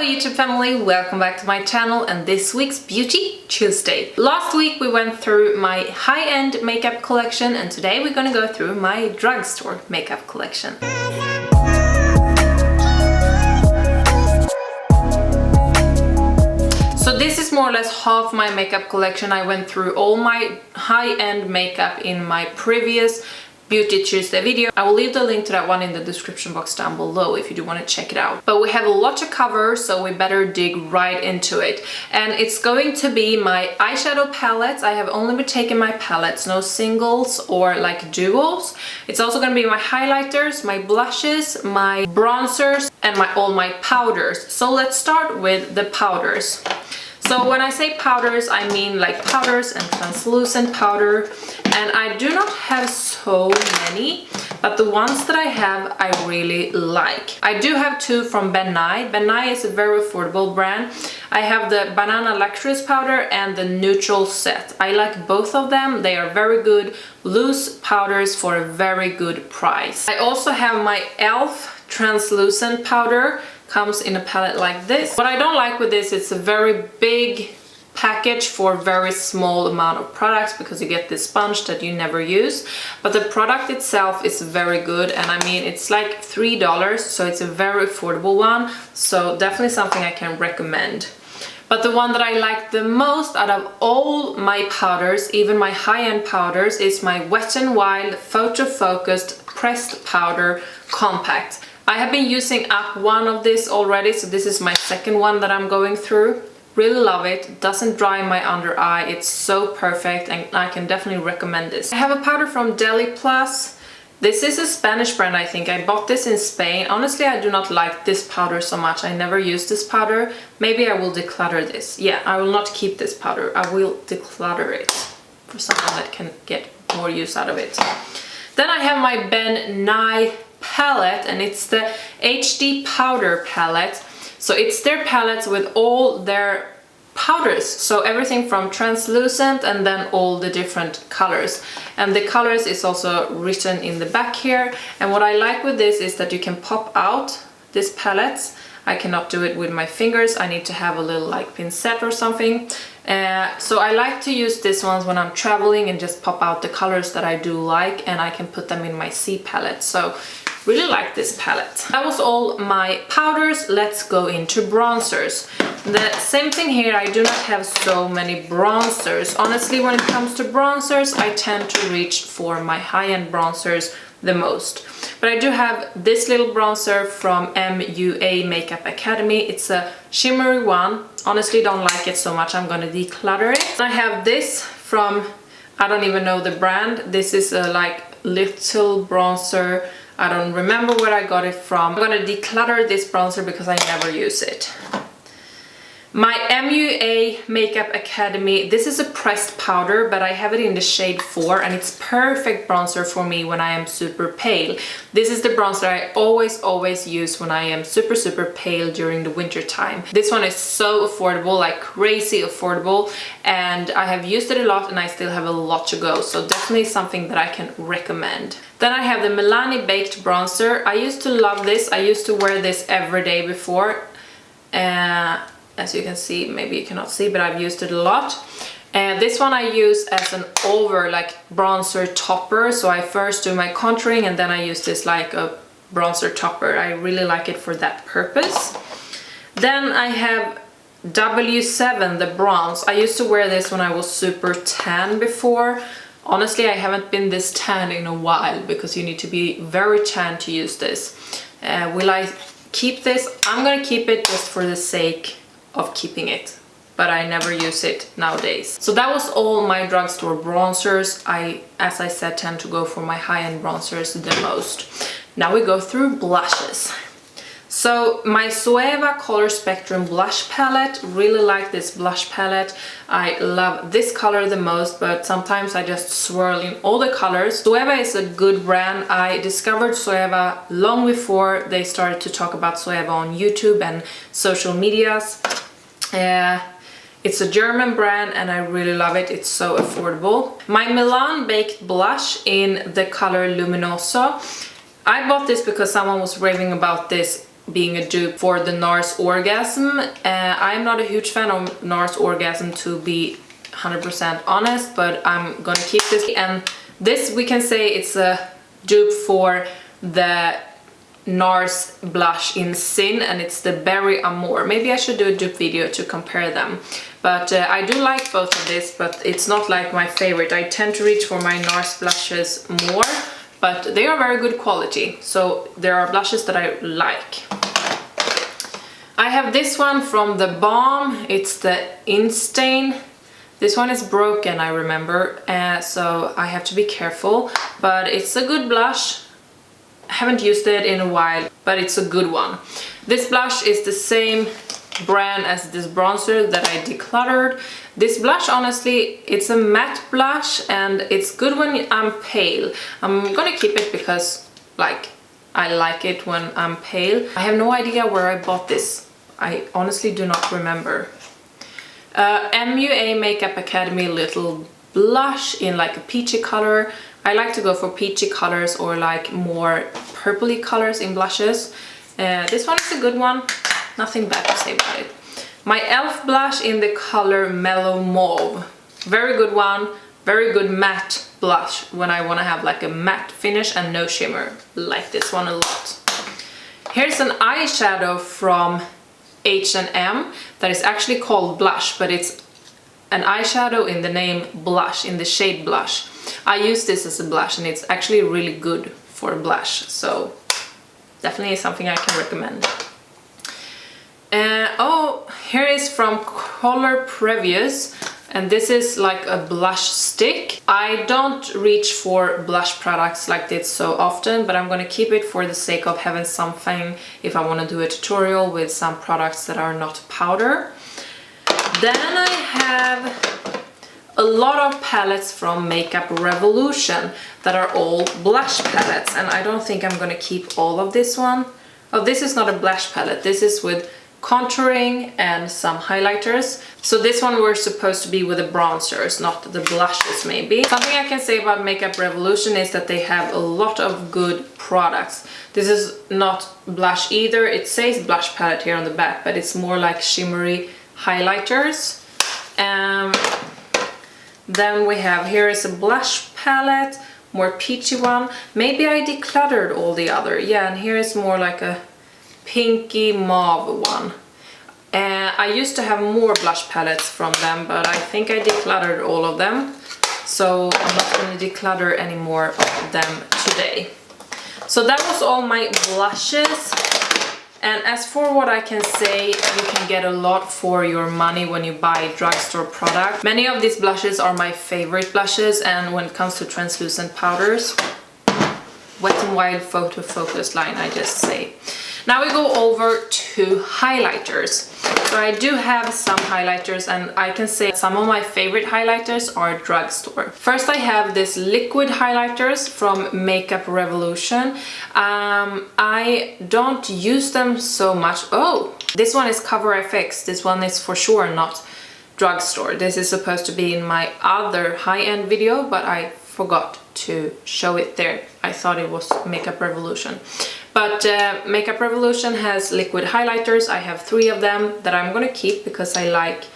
YouTube family, welcome back to my channel and this week's Beauty Tuesday. Last week we went through my high-end makeup collection and today we're gonna go through my drugstore makeup collection. So this is more or less half my makeup collection. I went through all my high-end makeup in my previous Beauty Tuesday video. I will leave the link to that one in the description box down below if you do want to check it out. But we have a lot to cover, so we better dig right into it. And it's going to be my eyeshadow palettes. I have only been taking my palettes, no singles or like duos. It's also going to be my highlighters, my blushes, my bronzers, and all my powders. So let's start with the powders. So when I say powders, I mean like powders and translucent powder. And I do not have so many, but the ones that I have, I really like. I do have two from Denice. Denice is a very affordable brand. I have the Banana Luxurious powder and the Neutral set. I like both of them. They are very good loose powders for a very good price. I also have my e.l.f. translucent powder. Comes in a palette like this. What I don't like with this, it's a very big package for very small amount of products because you get this sponge that you never use, but the product itself is very good, and I mean it's like $3, so it's a very affordable one, so definitely something I can recommend. But the one that I like the most out of all my powders, even my high-end powders, is my Wet n Wild Photo Focused Pressed Powder Compact. I have been using up one of this already, so this is my second one that I'm going through. Really love it. Doesn't dry my under eye. It's so perfect and I can definitely recommend this. I have a powder from Deli Plus. This is a Spanish brand, I think. I bought this in Spain. Honestly, I do not like this powder so much. I never use this powder. Maybe I will declutter this. Yeah, I will not keep this powder. I will declutter it for someone that can get more use out of it. Then I have my Denice palette, and it's the HD powder palette. So it's their palettes with all their powders, so everything from translucent and then all the different colors, and the colors is also written in the back here. And what I like with this is that you can pop out these palettes. I cannot do it with my fingers. I need to have a little like pincette or something. So I like to use these ones when I'm traveling and just pop out the colors that I do like, and I can put them in my C palette. So really like this palette. That was all my powders. Let's go into bronzers. The same thing here, I do not have so many bronzers. Honestly, when it comes to bronzers, I tend to reach for my high-end bronzers the most. But I do have this little bronzer from MUA Makeup Academy. It's a shimmery one. Honestly, don't like it so much. I'm gonna declutter it. I have this from, I don't even know the brand. This is a like little bronzer. I don't remember where I got it from. I'm gonna declutter this bronzer because I never use it. My MUA Makeup Academy, this is a pressed powder, but I have it in the shade 4 and it's perfect bronzer for me when I am super pale. This is the bronzer I always use when I am super pale during the winter time. This one is so affordable, like crazy affordable, and I have used it a lot and I still have a lot to go, so definitely something that I can recommend. Then I have the Milani Baked Bronzer. I used to love this. I used to wear this every day before. As you can see, maybe you cannot see, but I've used it a lot. And this one I use as an over like bronzer topper. So I first do my contouring and then I use this like a bronzer topper. I really like it for that purpose. Then I have W7, the bronze. I used to wear this when I was super tan before. Honestly, I haven't been this tan in a while because you need to be very tan to use this. Will I keep this? I'm gonna keep it just for the sake of keeping it, but I never use it nowadays. So that was all my drugstore bronzers. I, as I said, tend to go for my high-end bronzers the most. Now we go through blushes. So my Zoeva Color Spectrum blush palette, really like this blush palette. I love this color the most, but sometimes I just swirl in all the colors. Zoeva is a good brand. I discovered Zoeva long before they started to talk about Zoeva on YouTube and social medias. It's a German brand and I really love it. It's so affordable. My Milan Baked Blush in the color Luminoso. I bought this because someone was raving about this being a dupe for the NARS Orgasm. I'm not a huge fan of NARS Orgasm, to be 100% honest, but I'm gonna keep this. And this, we can say it's a dupe for the NARS blush in Sin, and it's the Berry Amour. Maybe I should do a dupe video to compare them. But I do like both of this, but it's not like my favorite. I tend to reach for my NARS blushes more, but they are very good quality. So there are blushes that I like. I have this one from the Balm. It's the Instain. This one is broken, I remember, so I have to be careful. But it's a good blush. I haven't used it in a while, but it's a good one. This blush is the same brand as this bronzer that I decluttered. This blush, honestly, it's a matte blush and it's good when I'm pale. I'm gonna keep it because like I like it when I'm pale. I have no idea where I bought this. I honestly do not remember. MUA Makeup Academy little blush in like a peachy color. I like to go for peachy colors or like more purpley colors in blushes. This one is a good one. Nothing bad to say about it. My e.l.f. blush in the color Mellow Mauve. Very good one. Very good matte blush when I want to have like a matte finish and no shimmer. Like this one a lot. Here's an eyeshadow from H&M that is actually called Blush, but it's an eyeshadow in the name Blush, in the shade Blush. I use this as a blush and it's actually really good for a blush, so definitely something I can recommend. Oh, here is from Colourpop, and this is like a blush stick. I don't reach for blush products like this so often, but I'm gonna keep it for the sake of having something if I want to do a tutorial with some products that are not powder. Then I have a lot of palettes from Makeup Revolution that are all blush palettes, and I don't think I'm gonna keep all of this one. Oh, this is not a blush palette. This is with contouring and some highlighters. So this one we're supposed to be with the bronzers, not the blushes maybe. Something I can say about Makeup Revolution is that they have a lot of good products. This is not blush either. It says blush palette here on the back, but it's more like shimmery highlighters. Then we have, here is a blush palette, more peachy one. Maybe I decluttered all the other. Yeah, and here is more like a pinky mauve one. I used to have more blush palettes from them, but I think I decluttered all of them. So I'm not going to declutter any more of them today. So that was all my blushes. And as for what I can say, you can get a lot for your money when you buy drugstore product. Many of these blushes are my favorite blushes, and when it comes to translucent powders, Wet n Wild Photo Focus line, I just say. Now we go over to highlighters. So I do have some highlighters, and I can say some of my favorite highlighters are drugstore. First I have this liquid highlighters from Makeup Revolution. I don't use them so much. Oh, this one is Cover FX. This one is for sure not drugstore. This is supposed to be in my other high-end video, but I forgot to show it there. I thought it was Makeup Revolution. But Makeup Revolution has liquid highlighters. I have 3 of them that I'm gonna keep because I like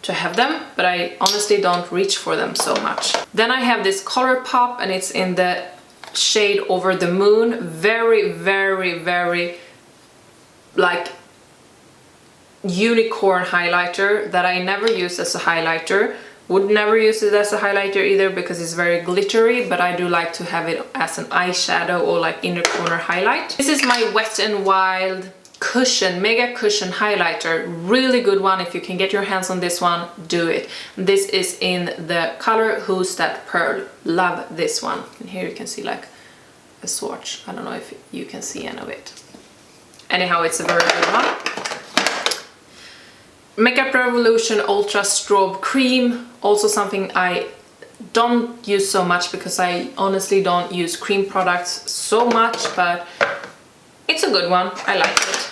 to have them, but I honestly don't reach for them so much. Then I have this Colourpop, and it's in the shade Over the Moon. Very, very, very like unicorn highlighter that I never use as a highlighter. Would never use it as a highlighter either because it's very glittery, but I do like to have it as an eyeshadow or like inner corner highlight. This is my Wet n Wild Cushion, Mega Cushion highlighter. Really good one. If you can get your hands on this one, do it. This is in the color Who's That Pearl. Love this one. And here you can see like a swatch. I don't know if you can see any of it. Anyhow, it's a very good one. Makeup Revolution Ultra Strobe Cream, also something I don't use so much because I honestly don't use cream products so much, but it's a good one. I like it.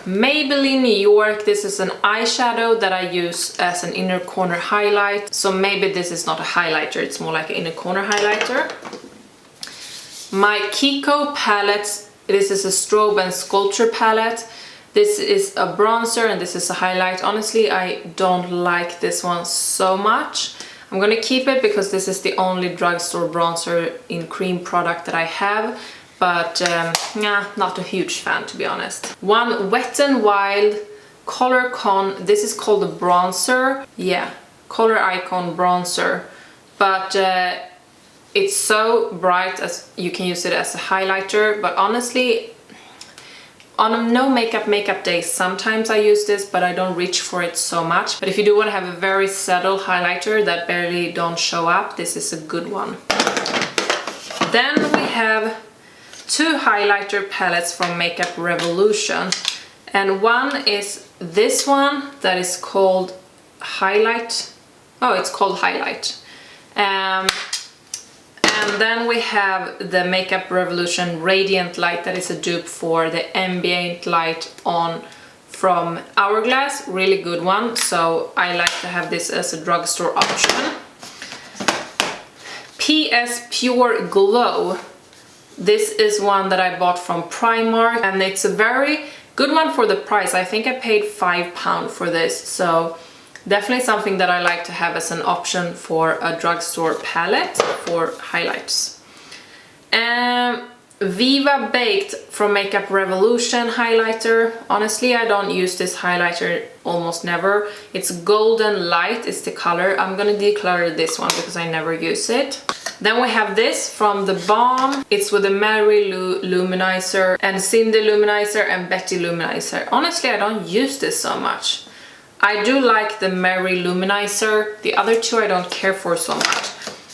Maybelline New York. This is an eyeshadow that I use as an inner corner highlight. So maybe this is not a highlighter, it's more like an inner corner highlighter. My Kiko palettes This is a Strobe and Sculpture palette. This is a bronzer and this is a highlight. Honestly, I don't like this one so much. I'm gonna keep it because this is the only drugstore bronzer in cream product that I have. But yeah, not a huge fan, to be honest. One Wet n Wild Color Con. This is called the bronzer. Yeah, Color Icon bronzer. But it's so bright as you can use it as a highlighter. But honestly, on a no makeup day, sometimes I use this, but I don't reach for it so much. But if you do want to have a very subtle highlighter that barely don't show up, this is a good one. Then we have two highlighter palettes from Makeup Revolution. And one is this one that is called Highlight. Oh, it's called Highlight. And then we have the Makeup Revolution Radiant Light that is a dupe for the Ambient Light on from Hourglass. Really good one, so I like to have this as a drugstore option. PS Pure Glow. This is one that I bought from Primark and it's a very good one for the price. I think I paid £5 for this, so definitely something that I like to have as an option for a drugstore palette for highlights. Viva Baked from Makeup Revolution highlighter. Honestly, I don't use this highlighter almost never. It's Golden Light is the color. I'm gonna declutter this one because I never use it. Then we have this from The Balm. It's with the Mary Lou Luminizer and Cindy Luminizer and Betty Luminizer. Honestly, I don't use this so much. I do like the Mary Luminizer. The other two I don't care for so much.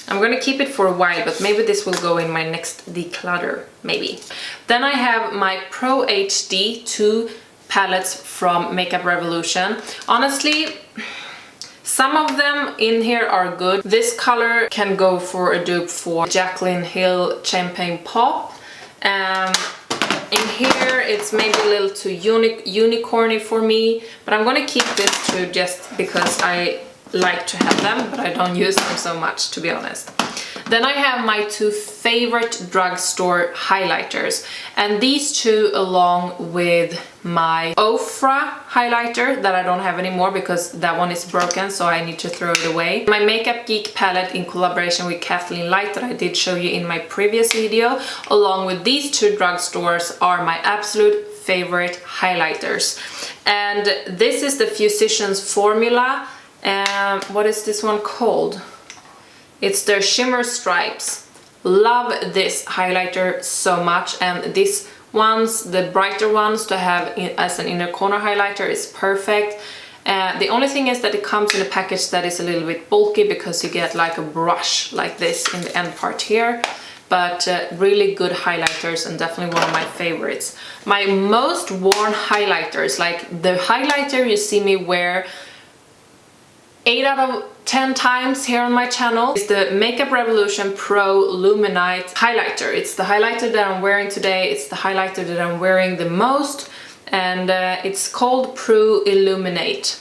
I'm gonna keep it for a while, but maybe this will go in my next declutter, maybe. Then I have my Pro HD 2 palettes from Makeup Revolution. Honestly, some of them in here are good. This color can go for a dupe for Jaclyn Hill Champagne Pop. In here it's maybe a little too unicorny for me, but I'm gonna keep this too just because I like to have them, but I don't use them so much, to be honest. Then I have my two favorite drugstore highlighters, and these two along with my Ofra highlighter that I don't have anymore because that one is broken, so I need to throw it away. My Makeup Geek palette in collaboration with Kathleen Light that I did show you in my previous video, along with these two drugstores, are my absolute favorite highlighters. And this is the Physicians Formula. What is this one called? It's their Shimmer Stripes. Love this highlighter so much, and these ones, the brighter ones to have as an inner corner highlighter, is perfect. The only thing is that it comes in a package that is a little bit bulky because you get like a brush like this in the end part here. But really good highlighters and definitely one of my favorites. My most worn highlighters, like the highlighter you see me wear 8 out of 10 times here on my channel, is the Makeup Revolution Pro Luminite highlighter. It's the highlighter that I'm wearing today. It's the highlighter that I'm wearing the most, and it's called Pro Illuminate.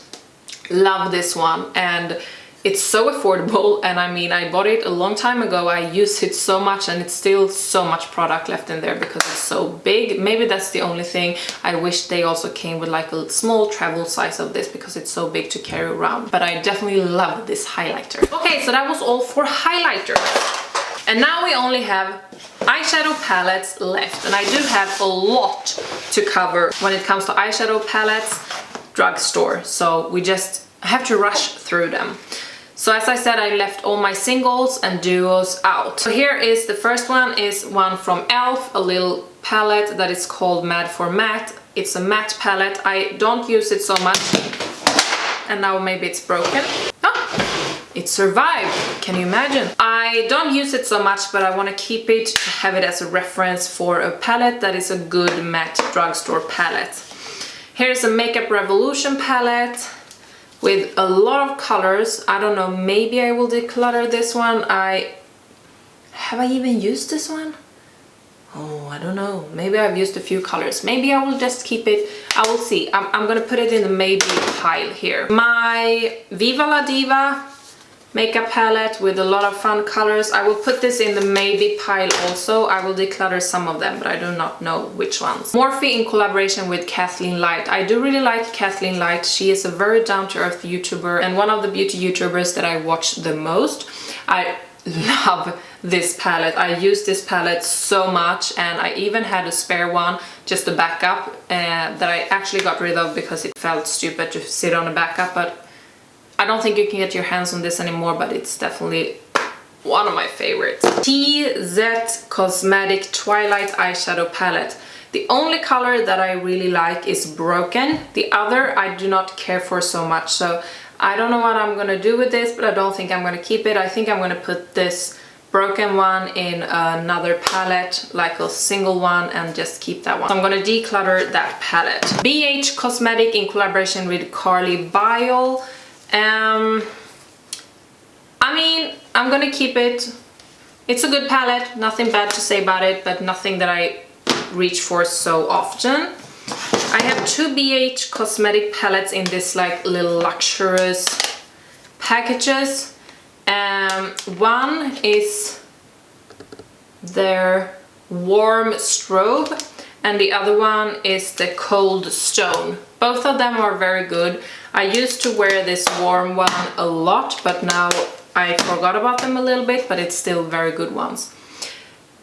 Love this one, and it's so affordable, and I mean, I bought it a long time ago. I use it so much, and it's still so much product left in there because it's so big. Maybe that's the only thing. I wish they also came with like a small travel size of this because it's so big to carry around. But I definitely love this highlighter. Okay, so that was all for highlighters. And now we only have eyeshadow palettes left, and I do have a lot to cover when it comes to eyeshadow palettes, drugstore. So we just have to rush through them. So as I said, I left all my singles and duos out. So here is the first one, is one from e.l.f., a little palette that is called Mad for Matte. It's a matte palette. I don't use it so much, and now maybe it's broken. Oh, it survived. Can you imagine? I don't use it so much, but I want to keep it, have it as a reference for a palette that is a good matte drugstore palette. Here's a Makeup Revolution palette with a lot of colors. I don't know, maybe I will declutter this one. Have I even used this one? Oh, I don't know. Maybe I've used a few colors. Maybe I will just keep it. I will see. I'm gonna put it in the maybe pile here. My Viva La Diva makeup palette with a lot of fun colors. I will put this in the maybe pile also. I will declutter some of them, but I do not know which ones. Morphe in collaboration with Kathleen Light. I do really like Kathleen Light. She is a very down-to-earth YouTuber and one of the beauty YouTubers that I watch the most. I love this palette. I use this palette so much, and I even had a spare one, just a backup, that I actually got rid of because it felt stupid to sit on a backup, but I don't think you can get your hands on this anymore, but it's definitely one of my favorites. TZ Cosmetic Twilight Eyeshadow Palette. The only color that I really like is Broken. The other I do not care for so much, so I don't know what I'm gonna do with this, but I don't think I'm gonna keep it. I think I'm gonna put this Broken one in another palette, like a single one, and just keep that one. So I'm gonna declutter that palette. BH Cosmetic in collaboration with Carly Bile. I mean, I'm gonna keep it. It's a good palette, nothing bad to say about it, but nothing that I reach for so often. I have two BH Cosmetic palettes in this like little luxurious packages. One is their Warm Strobe and the other one is the Cold Stone. Both of them are very good. I used to wear this warm one a lot, but now I forgot about them a little bit, but it's still very good ones.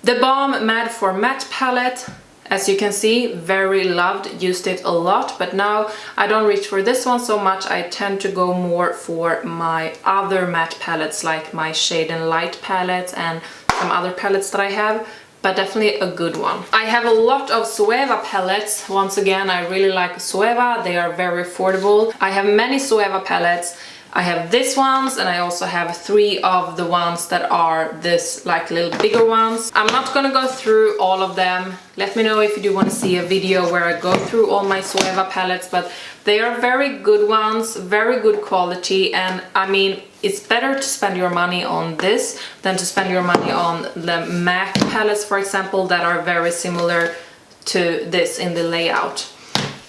The Balm Mad for Matte palette, as you can see, very loved, used it a lot, but now I don't reach for this one so much. I tend to go more for my other matte palettes, like my Shade and Light palette and some other palettes that I have. But definitely a good one. I have a lot of zoeva palettes. Once again, I really like zoeva. They are very affordable. I have many zoeva palettes. I have these ones, and I also have 3 of the ones that are this like little bigger ones. I'm not gonna go through all of them. Let me know if you do want to see a video where I go through all my zoeva palettes, but they are very good ones, very good quality, and I mean, it's better to spend your money on this than to spend your money on the MAC palettes, for example, that are very similar to this in the layout.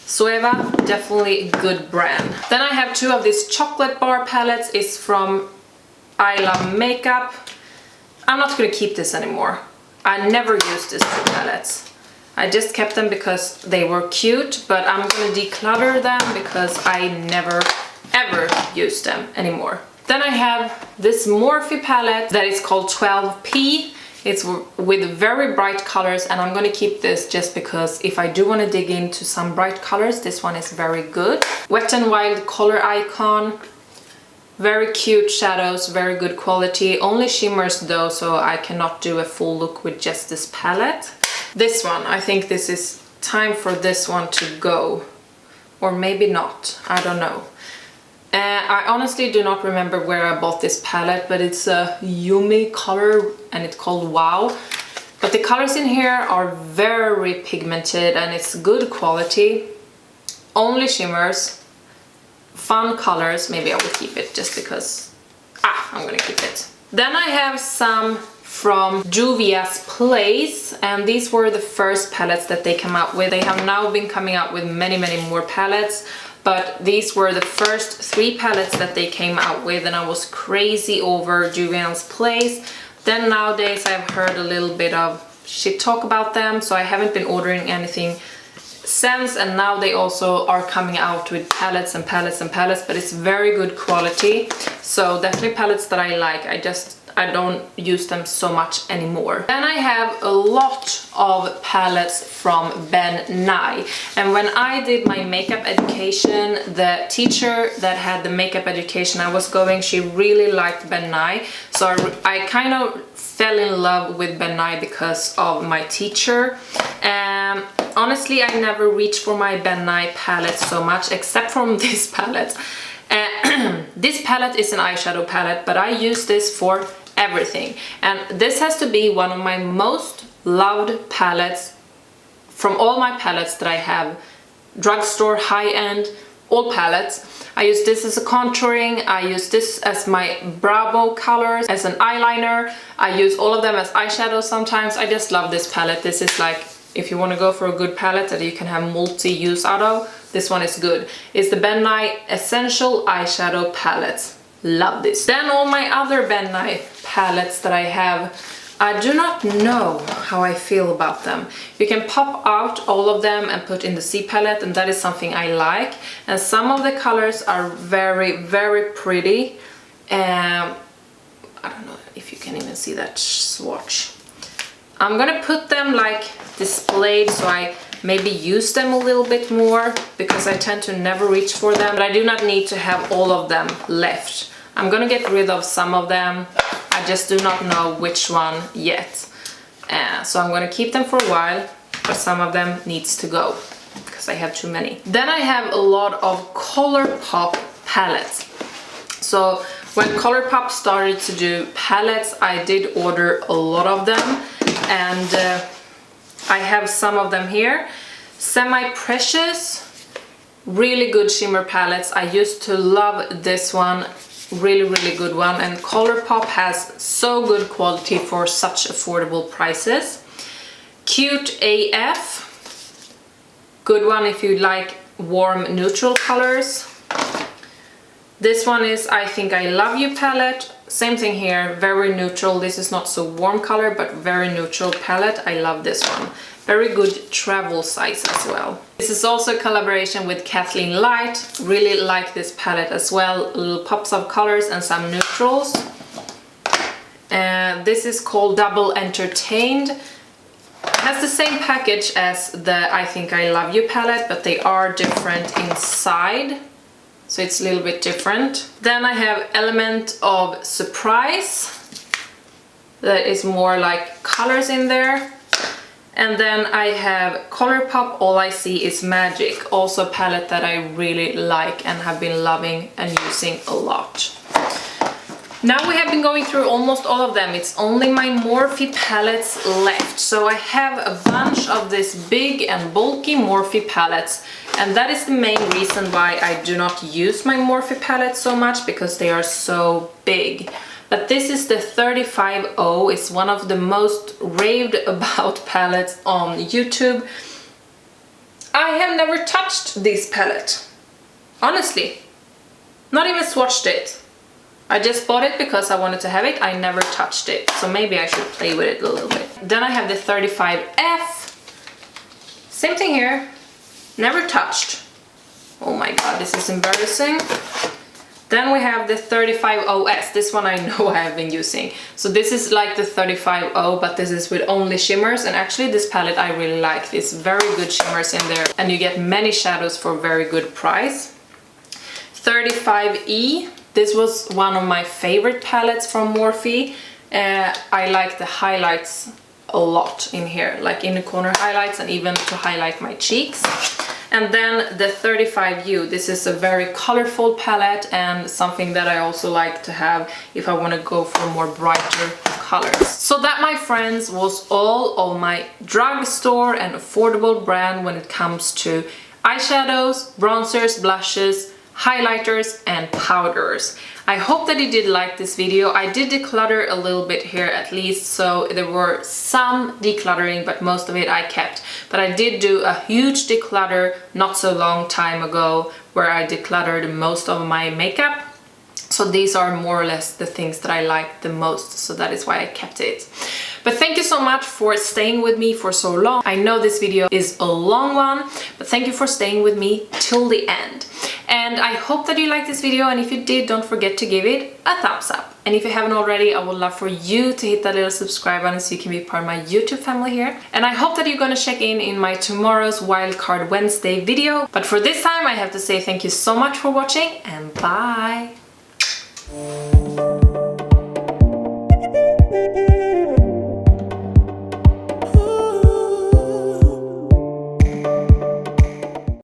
Zoeva, definitely a good brand. Then I have 2 of these chocolate bar palettes. It's from I Love Makeup. I'm not gonna keep this anymore. I never used these 2 palettes. I just kept them because they were cute, but I'm gonna declutter them because I never ever use them anymore. Then I have this Morphe palette that is called 12P. It's with very bright colors, and I'm gonna keep this just because if I do want to dig into some bright colors, this one is very good. Wet n Wild Color Icon. Very cute shadows, very good quality. Only shimmers though, so I cannot do a full look with just this palette. This one, I think this is time for this one to go. Or maybe not, I don't know. I honestly do not remember where I bought this palette, but it's a Yumi color and it's called Wow. But the colors in here are very pigmented and it's good quality. Only shimmers, fun colors. Maybe I will keep it just because, I'm gonna keep it. Then I have some from Juvia's Place, and these were the first palettes that they came out with. They have now been coming out with many more palettes, but these were the first 3 palettes that they came out with, and I was crazy over Juvia's Place. Then nowadays I've heard a little bit of shit talk about them, so I haven't been ordering anything since, and now they also are coming out with palettes and palettes and palettes, but it's very good quality. So definitely palettes that I like. I don't use them so much anymore. Then I have a lot of palettes from Denice, and when I did my makeup education, the teacher that had the makeup education I was going, she really liked Denice, so I kind of fell in love with Denice because of my teacher. Honestly, I never reached for my Denice palette so much, except from this palette. This palette is an eyeshadow palette, but I use this for everything, and this has to be one of my most loved palettes from all my palettes that I have. Drugstore, high-end, all palettes. I use this as a contouring, I use this as my brow bone colors, as an eyeliner. I use all of them as eyeshadow sometimes. I just love this palette. This is like, if you want to go for a good palette that you can have multi-use out of, this one is good. It's the Denice Essential Eyeshadow Palette. love this. Then all my other Denice palettes that I have, I do not know how I feel about them. You can pop out all of them and put in the C palette, and that is something I like. And some of the colors are very, very pretty. I don't know if you can even see that swatch. I'm gonna put them like displayed so I maybe use them a little bit more, because I tend to never reach for them, but I do not need to have all of them left. I'm gonna get rid of some of them. I just do not know which one yet. So I'm gonna keep them for a while, but some of them needs to go because I have too many. Then I have a lot of Colourpop palettes. So when Colourpop started to do palettes, I did order a lot of them, and I have some of them here. Semi-precious, really good shimmer palettes. I used to love this one, really good one, and Colourpop has so good quality for such affordable prices. Cute AF, good one if you like warm neutral colors. This one is I Think I Love You palette. Same thing here, very neutral. This is not so warm color, but very neutral palette. I love this one. Very good travel size as well. This is also a collaboration with Kathleen Light. Really like this palette as well. Little pops of colors and some neutrals. This is called Double Entertained. It has the same package as the I Think I Love You palette, but they are different inside. So it's a little bit different. Then I have Element of Surprise. That is more like colors in there. And then I have Colourpop All I See Is Magic. Also a palette that I really like and have been loving and using a lot. Now we have been going through almost all of them. It's only my Morphe palettes left. So I have a bunch of this big and bulky Morphe palettes. And that is the main reason why I do not use my Morphe palettes so much, because they are so big. But this is the 35 0. It's one of the most raved about palettes on YouTube. I have never touched this palette. Honestly. Not even swatched it. I just bought it because I wanted to have it. I never touched it. So maybe I should play with it a little bit. Then I have the 35F. Same thing here. Never touched. Oh my god, this is embarrassing. Then we have the 35OS. This one I know I have been using. So this is like the 35 0, but this is with only shimmers. And actually this palette I really like. There's very good shimmers in there. And you get many shadows for a very good price. 35E. This was one of my favorite palettes from Morphe. I like the highlights a lot in here. Like in the corner highlights and even to highlight my cheeks. And then the 35U, this is a very colorful palette and something that I also like to have if I want to go for more brighter colors. So that, my friends, was all of my drugstore and affordable brand when it comes to eyeshadows, bronzers, blushes, highlighters and powders. I hope that you did like this video. I did declutter a little bit here at least, so there were some decluttering, but most of it I kept. But I did do a huge declutter not so long time ago where I decluttered most of my makeup. So these are more or less the things that I like the most, so that is why I kept it. But thank you so much for staying with me for so long. I know this video is a long one, but thank you for staying with me till the end. And I hope that you liked this video, and if you did, don't forget to give it a thumbs up. And if you haven't already, I would love for you to hit that little subscribe button so you can be part of my YouTube family here. And I hope that you're gonna check in my tomorrow's Wildcard Wednesday video. But for this time, I have to say thank you so much for watching, and bye!